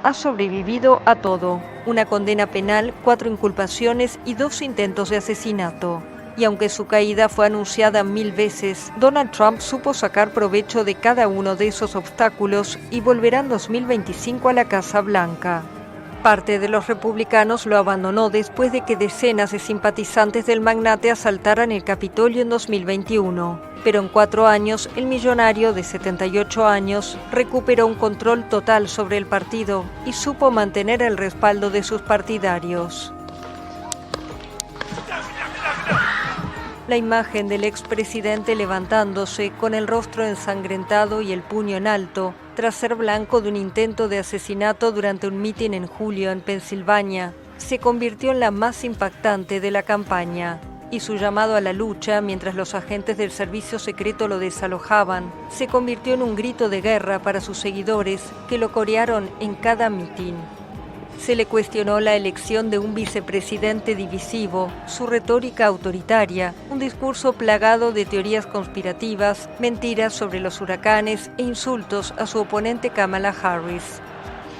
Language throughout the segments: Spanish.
ha sobrevivido a todo: una condena penal, 4 inculpaciones y 2 intentos de asesinato. Y aunque su caída fue anunciada 1000 veces, Donald Trump supo sacar provecho de cada uno de esos obstáculos y volverá en 2025 a la Casa Blanca. Parte de los republicanos lo abandonó después de que decenas de simpatizantes del magnate asaltaran el Capitolio en 2021. Pero en 4 años, el millonario de 78 años recuperó un control total sobre el partido y supo mantener el respaldo de sus partidarios. La imagen del expresidente levantándose con el rostro ensangrentado y el puño en alto, tras ser blanco de un intento de asesinato durante un mitin en julio en Pensilvania, se convirtió en la más impactante de la campaña. Y su llamado a la lucha, mientras los agentes del servicio secreto lo desalojaban, se convirtió en un grito de guerra para sus seguidores, que lo corearon en cada mitin. Se le cuestionó la elección de un vicepresidente divisivo, su retórica autoritaria, un discurso plagado de teorías conspirativas, mentiras sobre los huracanes e insultos a su oponente Kamala Harris.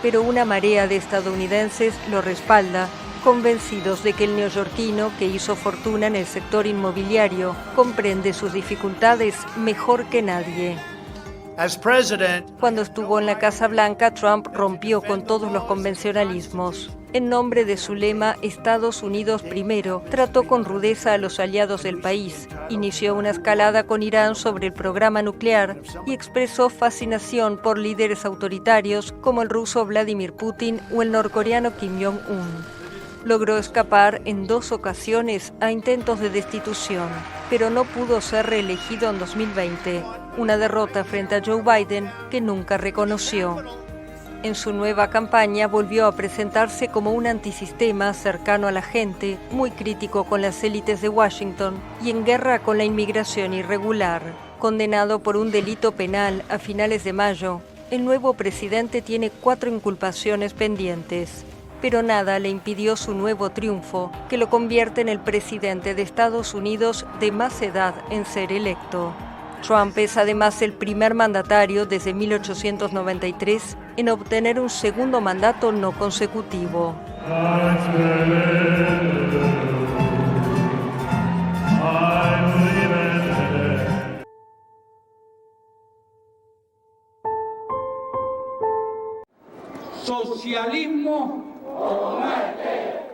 Pero una marea de estadounidenses lo respalda, convencidos de que el neoyorquino, que hizo fortuna en el sector inmobiliario, comprende sus dificultades mejor que nadie. Cuando estuvo en la Casa Blanca, Trump rompió con todos los convencionalismos. En nombre de su lema Estados Unidos primero, trató con rudeza a los aliados del país, inició una escalada con Irán sobre el programa nuclear y expresó fascinación por líderes autoritarios como el ruso Vladimir Putin o el norcoreano Kim Jong-un. Logró escapar en 2 ocasiones a intentos de destitución, pero no pudo ser reelegido en 2020, una derrota frente a Joe Biden que nunca reconoció. En su nueva campaña volvió a presentarse como un antisistema cercano a la gente, muy crítico con las élites de Washington y en guerra con la inmigración irregular. Condenado por un delito penal a finales de mayo, el nuevo presidente tiene 4 inculpaciones pendientes. Pero nada le impidió su nuevo triunfo, que lo convierte en el presidente de Estados Unidos de más edad en ser electo. Trump es además el primer mandatario desde 1893 en obtener un segundo mandato no consecutivo. Socialismo.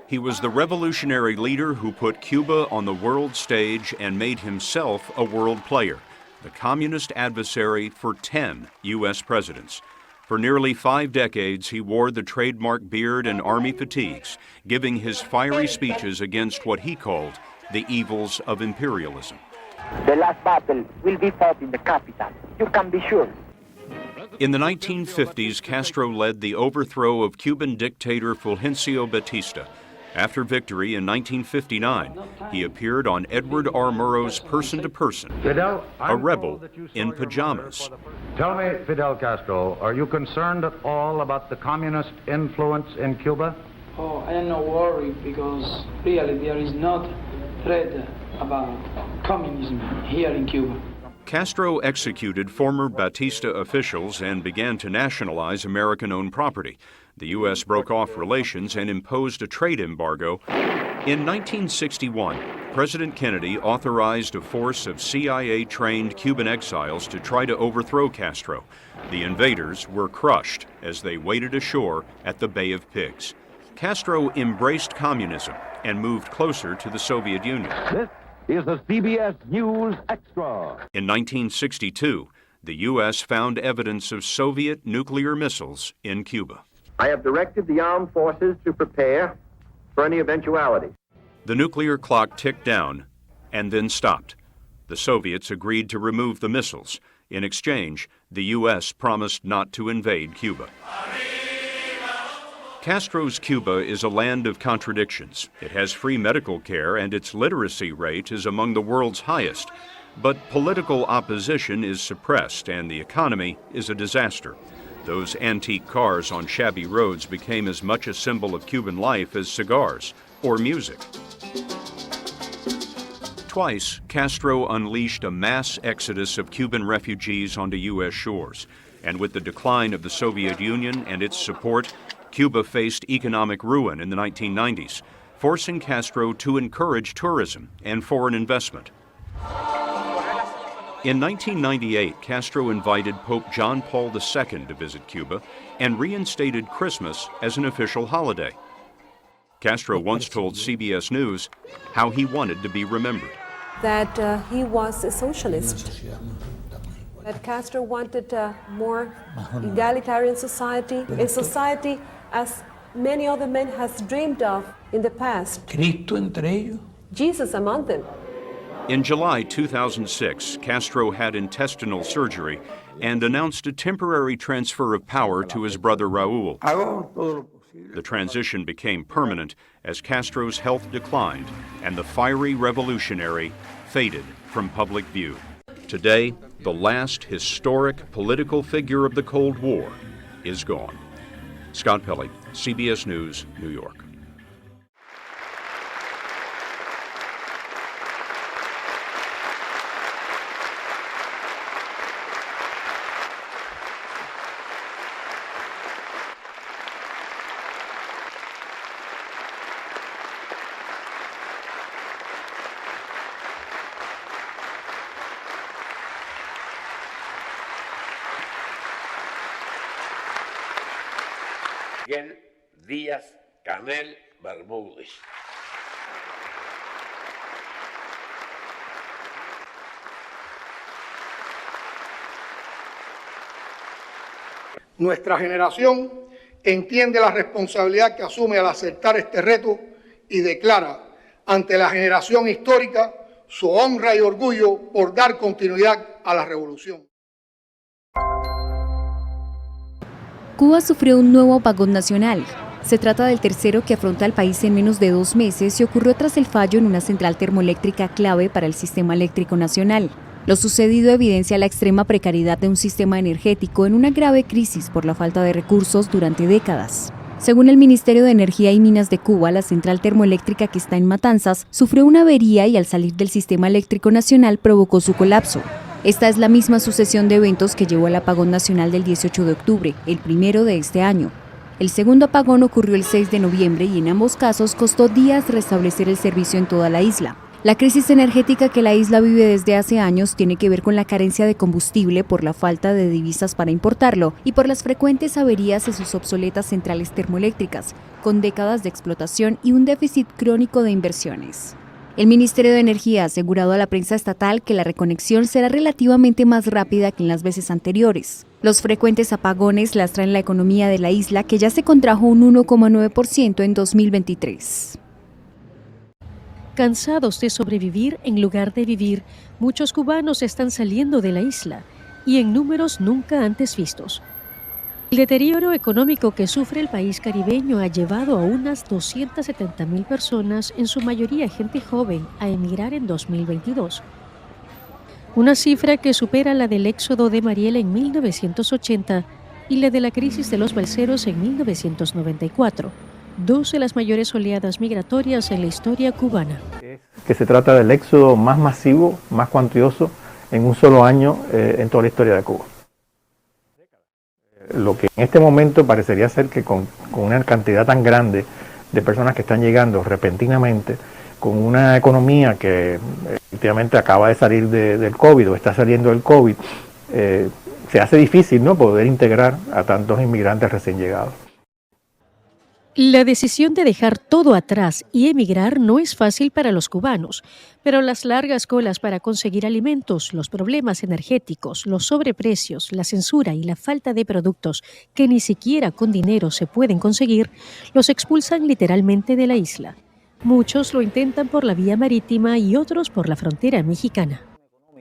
He was the revolutionary leader who put Cuba on the world stage and made himself a world player, the communist adversary for 10 U.S. presidents. For nearly 5 decades, he wore the trademark beard and army fatigues, giving his fiery speeches against what he called the evils of imperialism. The last battle will be fought in the capital. You can be sure. In the 1950s, Castro led the overthrow of Cuban dictator Fulgencio Batista. After victory in 1959, he appeared on Edward R. Murrow's Person to Person, a rebel in pajamas. Tell me, Fidel Castro, are you concerned at all about the communist influence in Cuba? Oh, I am not worried because really there is not threat about communism here in Cuba. Castro executed former Batista officials and began to nationalize American-owned property. The U.S. broke off relations and imposed a trade embargo. In 1961, President Kennedy authorized a force of CIA-trained Cuban exiles to try to overthrow Castro. The invaders were crushed as they waded ashore at the Bay of Pigs. Castro embraced communism and moved closer to the Soviet Union. This is the CBS News Extra. In 1962, the U.S. found evidence of Soviet nuclear missiles in Cuba. I have directed the armed forces to prepare for any eventuality. The nuclear clock ticked down and then stopped. The Soviets agreed to remove the missiles. In exchange, the U.S. promised not to invade Cuba. Castro's Cuba is a land of contradictions. It has free medical care and its literacy rate is among the world's highest. But political opposition is suppressed and the economy is a disaster. Those antique cars on shabby roads became as much a symbol of Cuban life as cigars or music. Twice, Castro unleashed a mass exodus of Cuban refugees onto U.S. shores. And with the decline of the Soviet Union and its support, Cuba faced economic ruin in the 1990s, forcing Castro to encourage tourism and foreign investment. In 1998, Castro invited Pope John Paul II to visit Cuba and reinstated Christmas as an official holiday. Castro once told CBS News how he wanted to be remembered. That he was a socialist, that Castro wanted a more egalitarian society, a society as many other men has dreamed of in the past. Cristo entre ellos. Jesus among them. In July 2006, Castro had intestinal surgery and announced a temporary transfer of power to his brother Raul. The transition became permanent as Castro's health declined and the fiery revolutionary faded from public view. Today, the last historic political figure of the Cold War is gone. Scott Pelley, CBS News, New York. Miguel Díaz Canel Bermúdez. Nuestra generación entiende la responsabilidad que asume al aceptar este reto y declara ante la generación histórica su honra y orgullo por dar continuidad a la revolución. Cuba sufrió un nuevo apagón nacional. Se trata del tercero que afronta el país en menos de 2 meses y ocurrió tras el fallo en una central termoeléctrica clave para el sistema eléctrico nacional. Lo sucedido evidencia la extrema precariedad de un sistema energético en una grave crisis por la falta de recursos durante décadas. Según el Ministerio de Energía y Minas de Cuba, la central termoeléctrica que está en Matanzas sufrió una avería y al salir del sistema eléctrico nacional provocó su colapso. Esta es la misma sucesión de eventos que llevó al apagón nacional del 18 de octubre, el primero de este año. El segundo apagón ocurrió el 6 de noviembre y en ambos casos costó días restablecer el servicio en toda la isla. La crisis energética que la isla vive desde hace años tiene que ver con la carencia de combustible por la falta de divisas para importarlo y por las frecuentes averías en sus obsoletas centrales termoeléctricas, con décadas de explotación y un déficit crónico de inversiones. El Ministerio de Energía ha asegurado a la prensa estatal que la reconexión será relativamente más rápida que en las veces anteriores. Los frecuentes apagones lastran la economía de la isla, que ya se contrajo un 1,9% en 2023. Cansados de sobrevivir en lugar de vivir, muchos cubanos están saliendo de la isla, y en números nunca antes vistos. El deterioro económico que sufre el país caribeño ha llevado a unas 270,000 personas, en su mayoría gente joven, a emigrar en 2022. Una cifra que supera la del éxodo de Mariel en 1980 y la de la crisis de los balseros en 1994, 2 de las mayores oleadas migratorias en la historia cubana. Que se trata del éxodo más masivo, más cuantioso en un solo año en toda la historia de Cuba. Lo que en este momento parecería ser que con una cantidad tan grande de personas que están llegando repentinamente, con una economía que efectivamente acaba de salir del COVID o está saliendo del COVID, se hace difícil, ¿no?, poder integrar a tantos inmigrantes recién llegados. La decisión de dejar todo atrás y emigrar no es fácil para los cubanos, pero las largas colas para conseguir alimentos, los problemas energéticos, los sobreprecios, la censura y la falta de productos que ni siquiera con dinero se pueden conseguir, los expulsan literalmente de la isla. Muchos lo intentan por la vía marítima y otros por la frontera mexicana.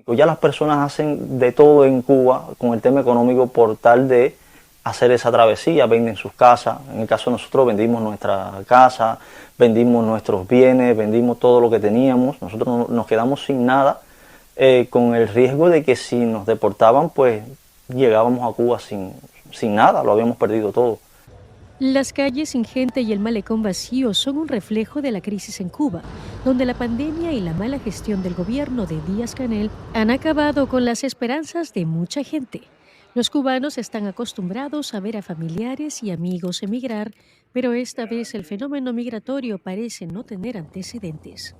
Ya las personas hacen de todo en Cuba con el tema económico por tal de hacer esa travesía, venden sus casas. En el caso de nosotros vendimos nuestra casa, vendimos nuestros bienes, vendimos todo lo que teníamos. Nosotros nos quedamos sin nada, con el riesgo de que si nos deportaban, pues llegábamos a Cuba sin nada, lo habíamos perdido todo. Las calles sin gente y el malecón vacío son un reflejo de la crisis en Cuba, donde la pandemia y la mala gestión del gobierno de Díaz-Canel han acabado con las esperanzas de mucha gente. Los cubanos están acostumbrados a ver a familiares y amigos emigrar, pero esta vez el fenómeno migratorio parece no tener antecedentes.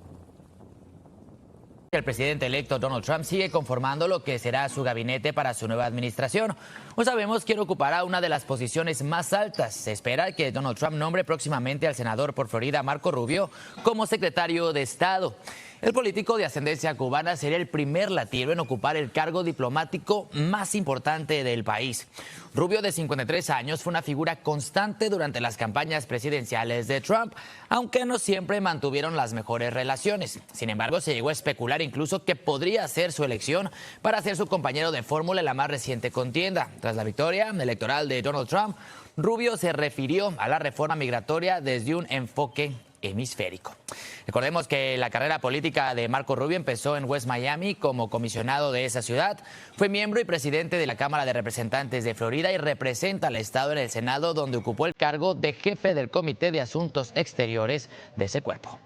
El presidente electo Donald Trump sigue conformando lo que será su gabinete para su nueva administración. Hoy sabemos quién ocupará una de las posiciones más altas. Se espera que Donald Trump nombre próximamente al senador por Florida, Marco Rubio, como secretario de Estado. El político de ascendencia cubana sería el primer latino en ocupar el cargo diplomático más importante del país. Rubio, de 53 años, fue una figura constante durante las campañas presidenciales de Trump, aunque no siempre mantuvieron las mejores relaciones. Sin embargo, se llegó a especular incluso que podría ser su elección para ser su compañero de fórmula en la más reciente contienda. Tras la victoria electoral de Donald Trump, Rubio se refirió a la reforma migratoria desde un enfoque hemisférico. Recordemos que la carrera política de Marco Rubio empezó en West Miami como comisionado de esa ciudad. Fue miembro y presidente de la Cámara de Representantes de Florida y representa al estado en el Senado, donde ocupó el cargo de jefe del Comité de Asuntos Exteriores de ese cuerpo.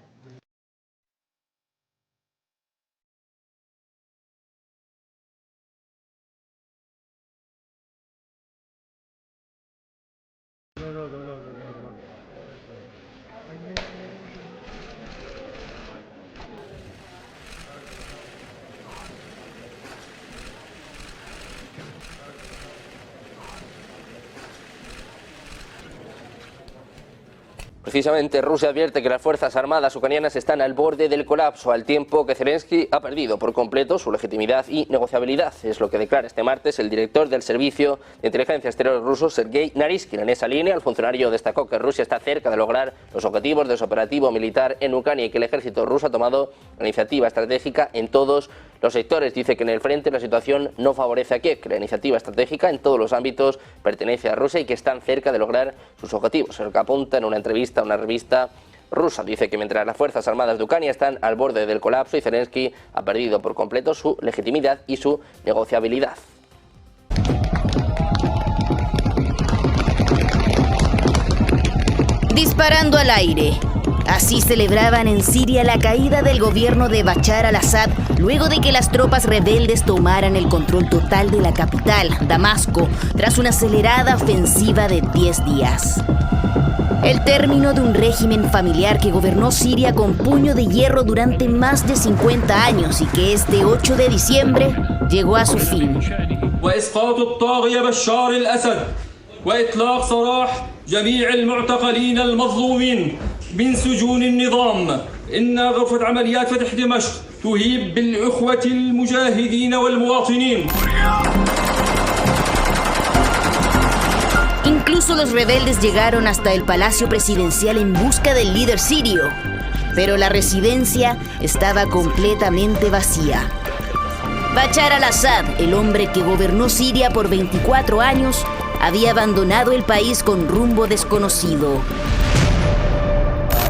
Precisamente Rusia advierte que las fuerzas armadas ucranianas están al borde del colapso, al tiempo que Zelensky ha perdido por completo su legitimidad y negociabilidad. Es lo que declara este martes el director del Servicio de Inteligencia Exterior ruso, Sergei Naryshkin. En esa línea, el funcionario destacó que Rusia está cerca de lograr los objetivos de su operativo militar en Ucrania y que el ejército ruso ha tomado una iniciativa estratégica en todos los sectores. Dice que en el frente la situación no favorece a Kiev, que la iniciativa estratégica en todos los ámbitos pertenece a Rusia y que están cerca de lograr sus objetivos. El que apunta en una entrevista a una revista rusa. Dice que mientras las fuerzas armadas de Ucrania están al borde del colapso y Zelensky ha perdido por completo su legitimidad y su negociabilidad. Disparando al aire. Así celebraban en Siria la caída del gobierno de Bashar al-Assad luego de que las tropas rebeldes tomaran el control total de la capital, Damasco, tras una acelerada ofensiva de 10 días. El término de un régimen familiar que gobernó Siria con puño de hierro durante más de 50 años y que este 8 de diciembre llegó a su fin. وإطلاق سراح جميع المعتقلين المظلومين من سجون النظام. إن غرفة عمليات فتح دمشق تهيب بالإخوة المجاهدين والمواطنين. Incluso los rebeldes llegaron hasta el Palacio Presidencial en busca del líder sirio, pero la residencia estaba completamente vacía. Bashar al-Assad, el hombre que gobernó Siria por 24 años, había abandonado el país con rumbo desconocido.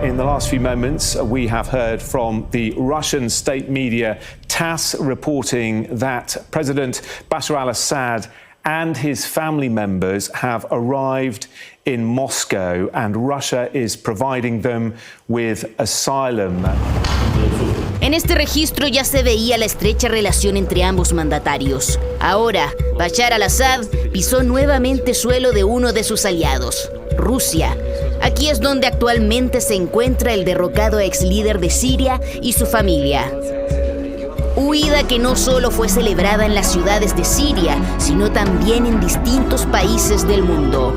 In the last few moments, we have heard from the Russian state media TASS reporting that President Bashar al-Assad and his family members have arrived in Moscow and Russia is providing them with asylum. En este registro ya se veía la estrecha relación entre ambos mandatarios. Ahora, Bashar al-Assad pisó nuevamente suelo de uno de sus aliados, Rusia. Aquí es donde actualmente se encuentra el derrocado ex líder de Siria y su familia. Huida que no solo fue celebrada en las ciudades de Siria, sino también en distintos países del mundo.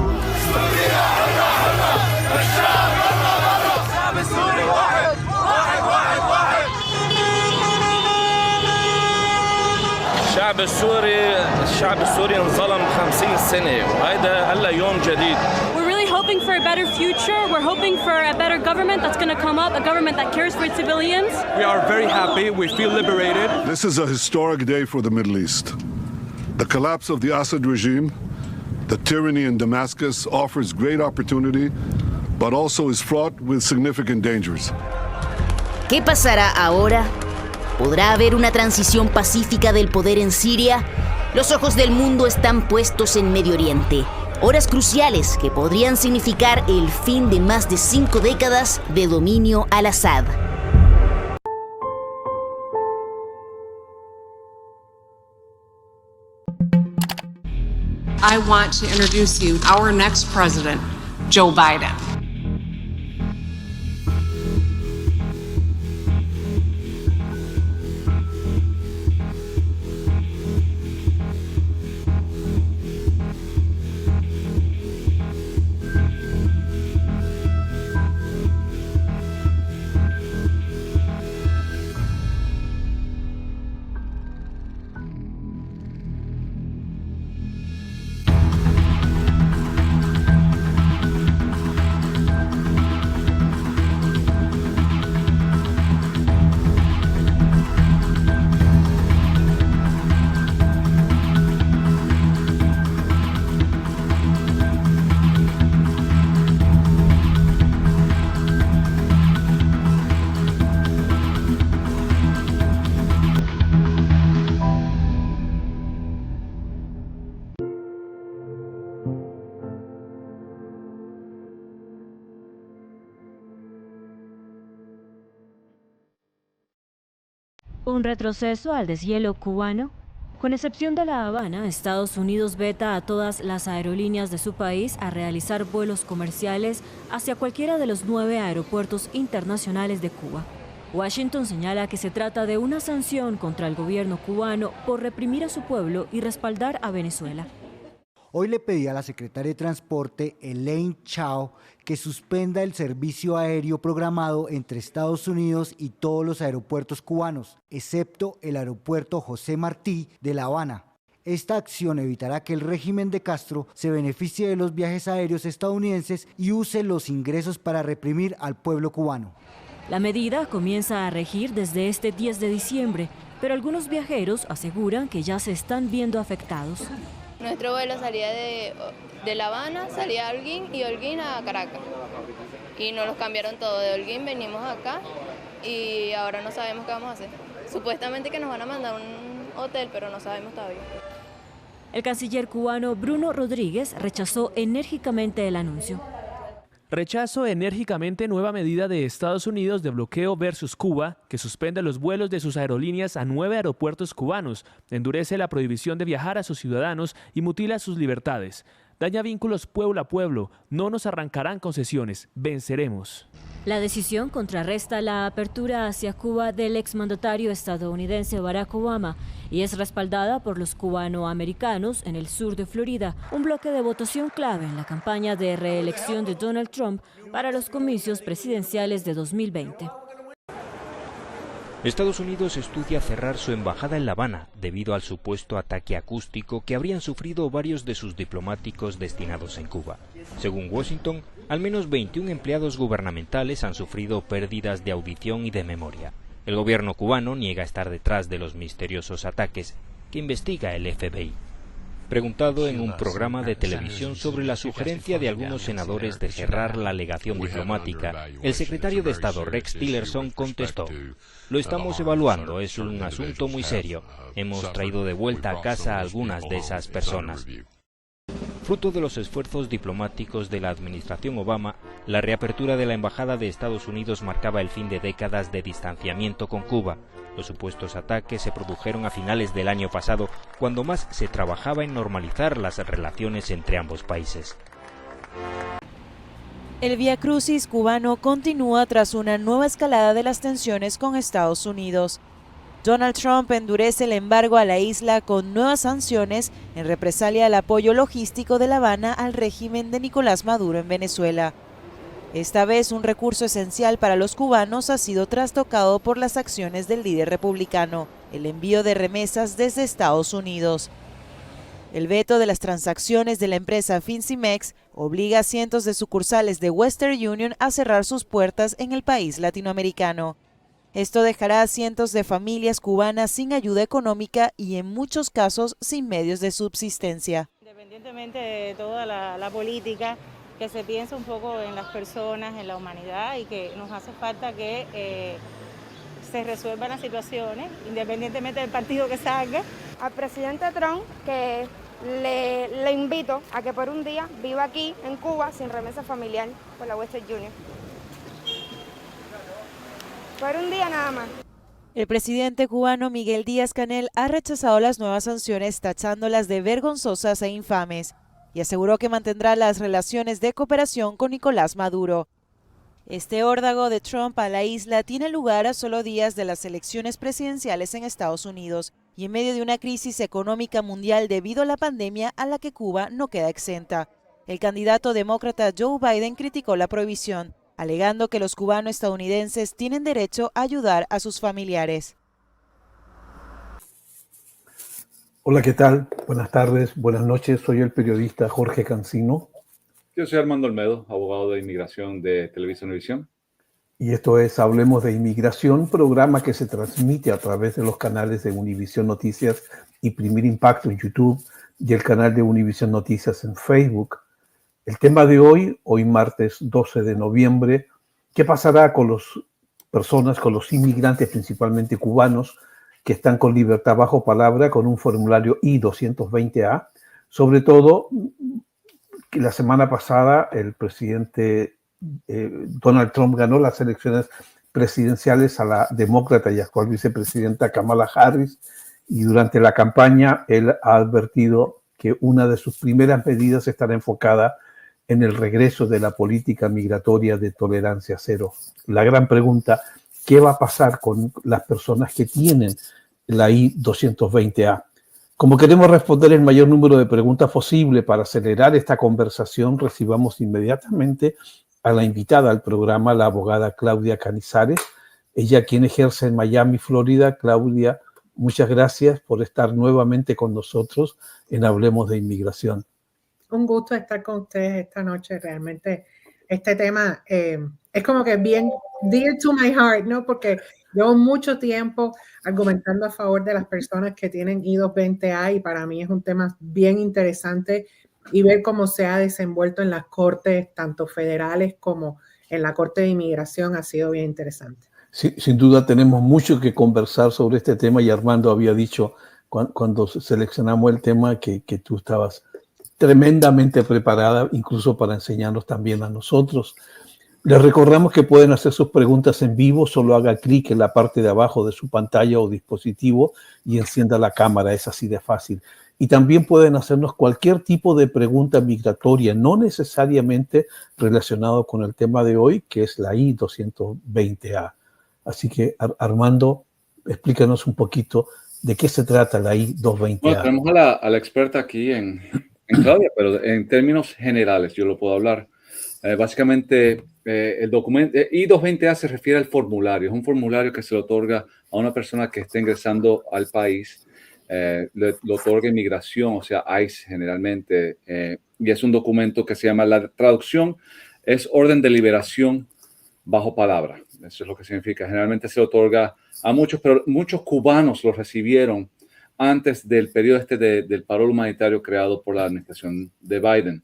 الشعب السوري انظلم 50 سنة وهذا هلا يوم جديد. We're really hoping for a better future. We're hoping for a better government that's going to come up, a government that cares for its civilians. We are very happy. We feel liberated. This is a historic day for the Middle East. The collapse of the Assad regime, the tyranny in Damascus offers great opportunity, but also is fraught with significant dangers. ¿Qué pasará ahora? ¿Podrá haber una transición pacífica del poder en Siria? Los ojos del mundo están puestos en Medio Oriente. Horas cruciales que podrían significar el fin de más de 5 décadas de dominio al-Assad. I want to introduce you our next president, Joe Biden. Un retroceso al deshielo cubano. Con excepción de La Habana, Estados Unidos veta a todas las aerolíneas de su país a realizar vuelos comerciales hacia cualquiera de los 9 aeropuertos internacionales de Cuba. Washington señala que se trata de una sanción contra el gobierno cubano por reprimir a su pueblo y respaldar a Venezuela. Hoy le pedí a la secretaria de Transporte, Elaine Chao, que suspenda el servicio aéreo programado entre Estados Unidos y todos los aeropuertos cubanos, excepto el aeropuerto José Martí de La Habana. Esta acción evitará que el régimen de Castro se beneficie de los viajes aéreos estadounidenses y use los ingresos para reprimir al pueblo cubano. La medida comienza a regir desde este 10 de diciembre, pero algunos viajeros aseguran que ya se están viendo afectados. Nuestro vuelo salía de La Habana, salía a Holguín y Holguín a Caracas. Y nos los cambiaron todo. De Holguín venimos acá y ahora no sabemos qué vamos a hacer. Supuestamente que nos van a mandar a un hotel, pero no sabemos todavía. El canciller cubano Bruno Rodríguez rechazó enérgicamente el anuncio. Rechazo enérgicamente nueva medida de Estados Unidos de bloqueo versus Cuba, que suspende los vuelos de sus aerolíneas a 9 aeropuertos cubanos, endurece la prohibición de viajar a sus ciudadanos y mutila sus libertades. Daña vínculos pueblo a pueblo, no nos arrancarán concesiones, venceremos. La decisión contrarresta la apertura hacia Cuba del exmandatario estadounidense Barack Obama y es respaldada por los cubanoamericanos en el sur de Florida, un bloque de votación clave en la campaña de reelección de Donald Trump para los comicios presidenciales de 2020. Estados Unidos estudia cerrar su embajada en La Habana debido al supuesto ataque acústico que habrían sufrido varios de sus diplomáticos destinados en Cuba. Según Washington, al menos 21 empleados gubernamentales han sufrido pérdidas de audición y de memoria. El gobierno cubano niega estar detrás de los misteriosos ataques que investiga el FBI. Preguntado en un programa de televisión sobre la sugerencia de algunos senadores de cerrar la legación diplomática, el secretario de Estado Rex Tillerson contestó: "Lo estamos evaluando, es un asunto muy serio. Hemos traído de vuelta a casa a algunas de esas personas". Fruto de los esfuerzos diplomáticos de la administración Obama, la reapertura de la embajada de Estados Unidos marcaba el fin de décadas de distanciamiento con Cuba. Los supuestos ataques se produjeron a finales del año pasado, cuando más se trabajaba en normalizar las relaciones entre ambos países. El viacrucis cubano continúa tras una nueva escalada de las tensiones con Estados Unidos. Donald Trump endurece el embargo a la isla con nuevas sanciones en represalia al apoyo logístico de La Habana al régimen de Nicolás Maduro en Venezuela. Esta vez un recurso esencial para los cubanos ha sido trastocado por las acciones del líder republicano, el envío de remesas desde Estados Unidos. El veto de las transacciones de la empresa Fincimex obliga a cientos de sucursales de Western Union a cerrar sus puertas en el país latinoamericano. Esto dejará a cientos de familias cubanas sin ayuda económica y en muchos casos sin medios de subsistencia. Independientemente de toda la política, que se piense un poco en las personas, en la humanidad y que nos hace falta que se resuelvan las situaciones, independientemente del partido que salga. Al presidente Trump, que le invito a que por un día viva aquí en Cuba sin remesa familiar por la Western Union. Por un día nada más. El presidente cubano Miguel Díaz-Canel ha rechazado las nuevas sanciones, tachándolas de vergonzosas e infames, y aseguró que mantendrá las relaciones de cooperación con Nicolás Maduro. Este órdago de Trump a la isla tiene lugar a solo días de las elecciones presidenciales en Estados Unidos y en medio de una crisis económica mundial debido a la pandemia a la que Cuba no queda exenta. El candidato demócrata Joe Biden criticó la prohibición, alegando que los cubano-estadounidenses tienen derecho a ayudar a sus familiares. Hola, ¿qué tal? Buenas tardes, buenas noches. Soy el periodista Jorge Cancino. Yo soy Armando Olmedo, abogado de inmigración de Televisa Univisión. Y esto es Hablemos de Inmigración, programa que se transmite a través de los canales de Univisión Noticias y Primer Impacto en YouTube y el canal de Univisión Noticias en Facebook. El tema de hoy martes 12 de noviembre, ¿qué pasará con las personas, con los inmigrantes, principalmente cubanos, que están con libertad bajo palabra con un formulario I-220A? Sobre todo, que la semana pasada el presidente Donald Trump ganó las elecciones presidenciales a la demócrata y actual vicepresidenta Kamala Harris, y durante la campaña él ha advertido que una de sus primeras medidas estará enfocada en el regreso de la política migratoria de tolerancia cero. La gran pregunta, ¿qué va a pasar con las personas que tienen la I-220A? Como queremos responder el mayor número de preguntas posible para acelerar esta conversación, recibamos inmediatamente a la invitada al programa, la abogada Claudia Canizares, ella quien ejerce en Miami, Florida. Claudia, muchas gracias por estar nuevamente con nosotros en Hablemos de Inmigración. Un gusto estar con ustedes esta noche. Realmente este tema es como que bien dear to my heart, ¿no? Porque llevo mucho tiempo argumentando a favor de las personas que tienen I-220A y para mí es un tema bien interesante, y ver cómo se ha desenvuelto en las cortes, tanto federales como en la Corte de Inmigración, ha sido bien interesante. Sí, sin duda tenemos mucho que conversar sobre este tema, y Armando había dicho cuando seleccionamos el tema que tú estabas tremendamente preparada, incluso para enseñarnos también a nosotros. Les recordamos que pueden hacer sus preguntas en vivo, solo haga clic en la parte de abajo de su pantalla o dispositivo y encienda la cámara, es así de fácil. Y también pueden hacernos cualquier tipo de pregunta migratoria, no necesariamente relacionado con el tema de hoy, que es la I-220A. Así que, Armando, explícanos un poquito de qué se trata la I-220A. Bueno, tenemos a la experta aquí en Claudia, pero en términos generales yo lo puedo hablar. Básicamente, el documento I-220A se refiere al formulario. Es un formulario que se le otorga a una persona que está ingresando al país. Lo otorga inmigración, o sea, ICE generalmente, y es un documento que se llama, la traducción es orden de liberación bajo palabra. Eso es lo que significa. Generalmente se otorga a muchos, pero muchos cubanos lo recibieron antes del periodo del parol humanitario creado por la administración de Biden.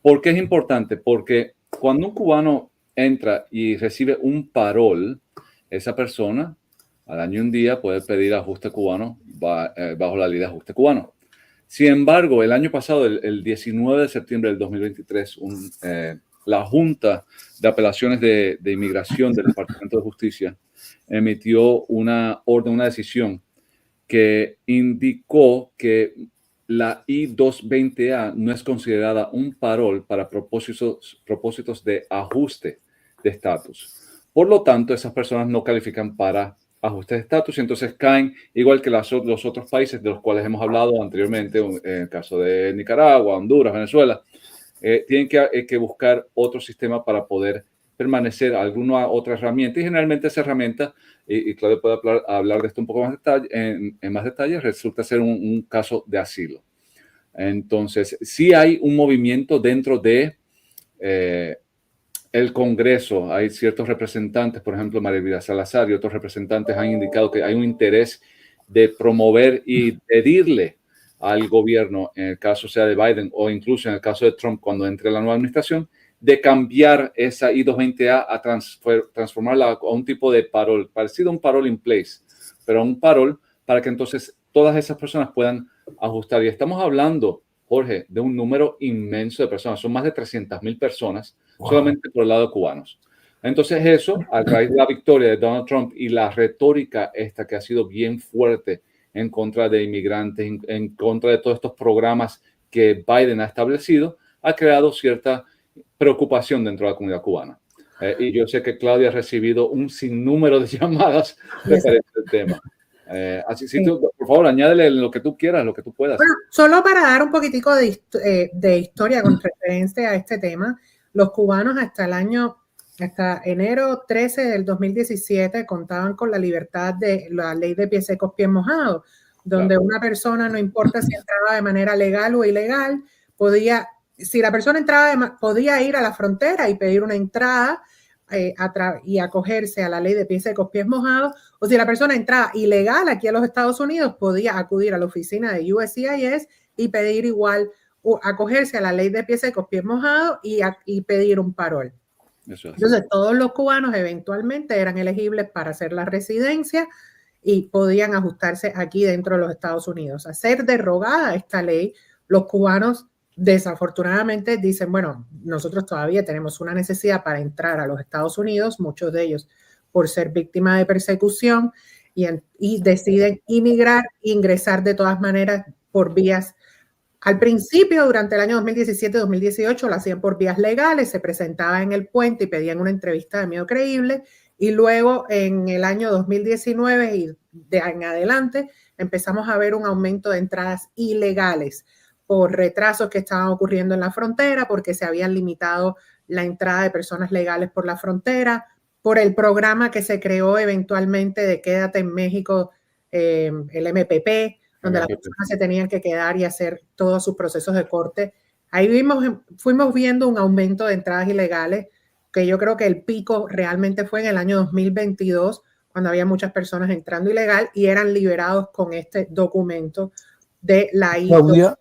¿Por qué es importante? Porque cuando un cubano entra y recibe un parol, esa persona al año y un día puede pedir ajuste cubano bajo la ley de ajuste cubano. Sin embargo, el año pasado, el 19 de septiembre del 2023, la Junta de Apelaciones de Inmigración del Departamento de Justicia emitió una decisión que indicó que la I-220A no es considerada un parol para propósitos de ajuste de estatus. Por lo tanto, esas personas no califican para ajuste de estatus y entonces caen igual que los otros países de los cuales hemos hablado anteriormente, en el caso de Nicaragua, Honduras, Venezuela. Tienen que buscar otro sistema para poder permanecer, alguna otra herramienta, y generalmente esa herramienta, y Claudia puede hablar de esto un poco más en más detalle, resulta ser un caso de asilo. Entonces, sí hay un movimiento dentro de el Congreso. Hay ciertos representantes, por ejemplo, María Elvira Salazar y otros representantes han indicado que hay un interés de promover y pedirle al gobierno, en el caso sea de Biden o incluso en el caso de Trump cuando entre la nueva administración, de cambiar esa I-220A a transformarla a un tipo de parol, parecido a un parol in place, pero un parol para que entonces todas esas personas puedan ajustar. Y estamos hablando, Jorge, de un número inmenso de personas. Son más de 300,000 personas solamente por el lado de cubanos. Entonces eso, a raíz de la victoria de Donald Trump y la retórica esta que ha sido bien fuerte en contra de inmigrantes, en contra de todos estos programas que Biden ha establecido, ha creado cierta preocupación dentro de la comunidad cubana. Y yo sé que Claudia ha recibido un sinnúmero de llamadas referente al tema. Así que, por favor, añádele lo que tú quieras, lo que tú puedas. Bueno, solo para dar un poquitico de historia con referencia a este tema, los cubanos hasta enero 13 del 2017 contaban con la libertad de la ley de pies secos, pies mojados, donde una persona, no importa si entraba de manera legal o ilegal, si la persona entraba, podía ir a la frontera y pedir una entrada y acogerse a la ley de pies secos, pies mojados, o si la persona entraba ilegal aquí a los Estados Unidos, podía acudir a la oficina de USCIS y pedir igual, acogerse a la ley de pies secos, pies mojados y pedir un parol. Entonces, todos los cubanos eventualmente eran elegibles para hacer la residencia y podían ajustarse aquí dentro de los Estados Unidos. A ser derogada esta ley, los cubanos desafortunadamente dicen, bueno, nosotros todavía tenemos una necesidad para entrar a los Estados Unidos, muchos de ellos por ser víctimas de persecución y deciden inmigrar e ingresar de todas maneras por vías. Al principio, durante el año 2017-2018, lo hacían por vías legales, se presentaban en el puente y pedían una entrevista de miedo creíble, y luego en el año 2019 y en adelante empezamos a ver un aumento de entradas ilegales por retrasos que estaban ocurriendo en la frontera, porque se habían limitado la entrada de personas legales por la frontera, por el programa que se creó eventualmente de Quédate en México, el MPP, donde las personas se tenían que quedar y hacer todos sus procesos de corte. Ahí fuimos viendo un aumento de entradas ilegales, que yo creo que el pico realmente fue en el año 2022, cuando había muchas personas entrando ilegal y eran liberados con este documento de la Claudia,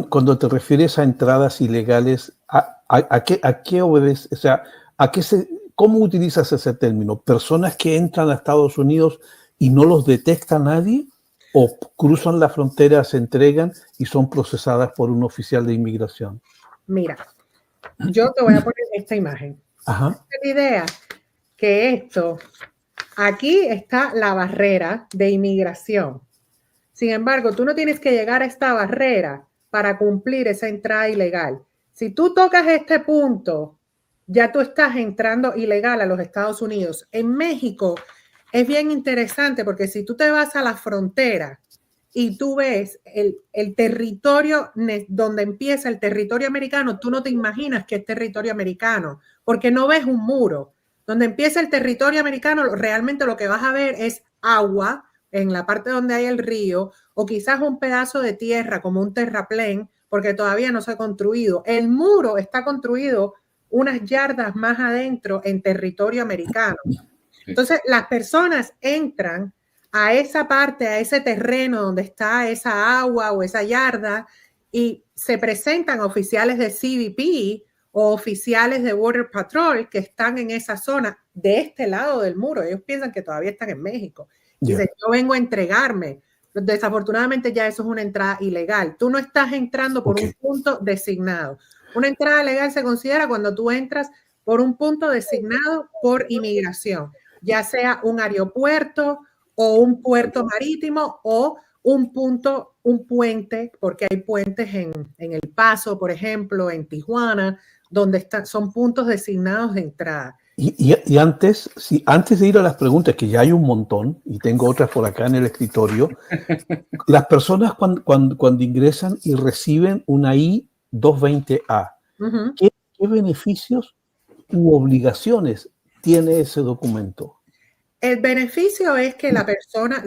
cuando te refieres a entradas ilegales, ¿a qué obedece? O sea, ¿cómo utilizas ese término? ¿Personas que entran a Estados Unidos y no los detecta nadie? ¿O cruzan la frontera, se entregan y son procesadas por un oficial de inmigración? Mira, yo te voy a poner esta imagen. Ajá. La idea que aquí está la barrera de inmigración. Sin embargo, tú no tienes que llegar a esta barrera para cumplir esa entrada ilegal. Si tú tocas este punto, ya tú estás entrando ilegal a los Estados Unidos. En México es bien interesante porque si tú te vas a la frontera y tú ves el territorio donde empieza el territorio americano, tú no te imaginas que es territorio americano porque no ves un muro. Donde empieza el territorio americano, realmente lo que vas a ver es agua en la parte donde hay el río, o quizás un pedazo de tierra como un terraplén, porque todavía no se ha construido. El muro está construido unas yardas más adentro en territorio americano. Entonces, las personas entran a esa parte, a ese terreno donde está esa agua o esa yarda y se presentan oficiales de CBP o oficiales de Border Patrol que están en esa zona de este lado del muro. Ellos piensan que todavía están en México. Dicen, yo vengo a entregarme. Desafortunadamente ya eso es una entrada ilegal. Tú no estás entrando por un punto designado. Una entrada legal se considera cuando tú entras por un punto designado por inmigración, ya sea un aeropuerto o un puerto marítimo o un puente, porque hay puentes en El Paso, por ejemplo, en Tijuana, donde son puntos designados de entrada. Y antes de ir a las preguntas, que ya hay un montón, y tengo otras por acá en el escritorio, las personas cuando ingresan y reciben una I-220A, ¿qué beneficios u obligaciones tiene ese documento? El beneficio es que la persona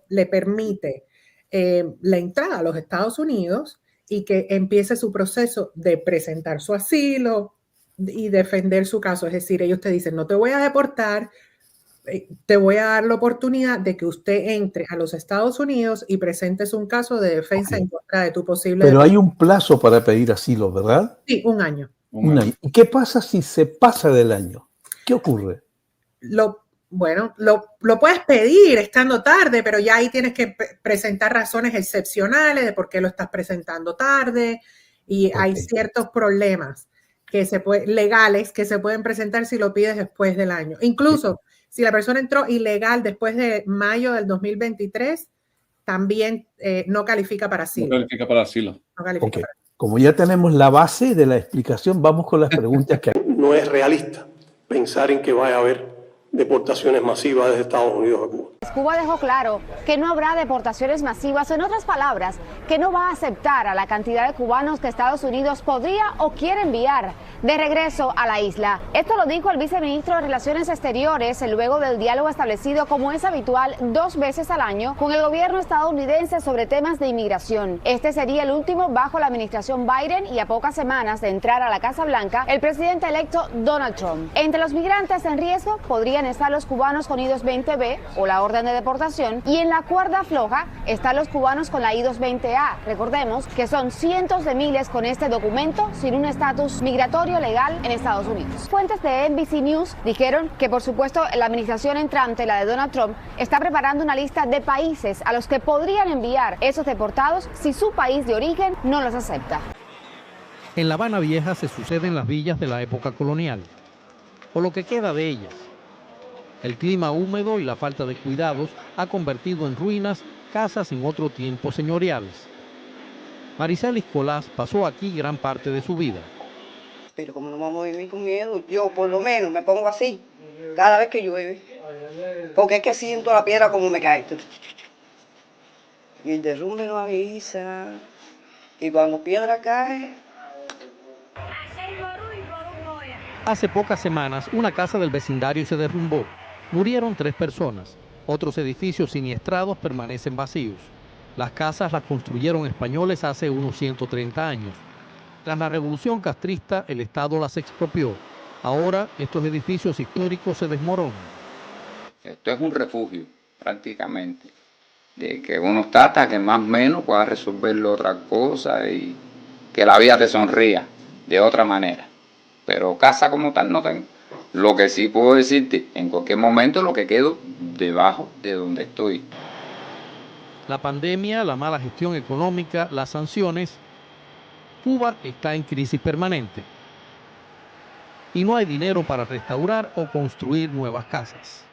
le permite la entrada a los Estados Unidos y que empiece su proceso de presentar su asilo y defender su caso. Es decir, ellos te dicen, no te voy a deportar, te voy a dar la oportunidad de que usted entre a los Estados Unidos y presentes un caso de defensa en contra de tu posible... Pero hay un plazo para pedir asilo, ¿verdad? Sí, un año. Un año. ¿Y qué pasa si se pasa del año? ¿Qué ocurre? Lo puedes pedir estando tarde, pero ya ahí tienes que presentar razones excepcionales de por qué lo estás presentando tarde y hay ciertos problemas. legales que se pueden presentar si lo pides después del año. Incluso si la persona entró ilegal después de mayo del 2023, también no califica para asilo. No califica para asilo. No califica Okay. para... Como ya tenemos la base de la explicación, vamos con las preguntas que... No es realista pensar en que vaya a haber deportaciones masivas desde Estados Unidos a Cuba. Cuba dejó claro que no habrá deportaciones masivas, o en otras palabras, que no va a aceptar a la cantidad de cubanos que Estados Unidos podría o quiere enviar de regreso a la isla. Esto lo dijo el viceministro de Relaciones Exteriores luego del diálogo establecido, como es habitual, 2 veces al año con el gobierno estadounidense sobre temas de inmigración. Este sería el último bajo la administración Biden y a pocas semanas de entrar a la Casa Blanca el presidente electo Donald Trump. Entre los migrantes en riesgo podrían estar los cubanos con I-220B o la orden de deportación, y en la cuerda floja están los cubanos con la I-220A. Recordemos que son cientos de miles con este documento sin un estatus migratorio legal en Estados Unidos. Fuentes de NBC News dijeron que, por supuesto, la administración entrante, la de Donald Trump, está preparando una lista de países a los que podrían enviar esos deportados si su país de origen no los acepta. En La Habana Vieja se suceden las villas de la época colonial, o lo que queda de ellas. El clima húmedo y la falta de cuidados ha convertido en ruinas casas en otro tiempo señoriales. Maricelis Colás pasó aquí gran parte de su vida. Pero como no vamos a vivir con miedo, yo por lo menos me pongo así cada vez que llueve, porque es que siento la piedra como me cae. Y el derrumbe no avisa, y cuando piedra cae... Hace pocas semanas, una casa del vecindario se derrumbó. Murieron 3 personas. Otros edificios siniestrados permanecen vacíos. Las casas las construyeron españoles hace unos 130 años. Tras la revolución castrista, el Estado las expropió. Ahora, estos edificios históricos se desmoronan. Esto es un refugio, prácticamente, de que uno está hasta que más o menos pueda resolverlo otra cosa y que la vida te sonría de otra manera. Pero casa como tal no tengo. Lo que sí puedo decirte, en cualquier momento lo que quedo debajo de donde estoy. La pandemia, la mala gestión económica, las sanciones. Cuba está en crisis permanente. Y no hay dinero para restaurar o construir nuevas casas.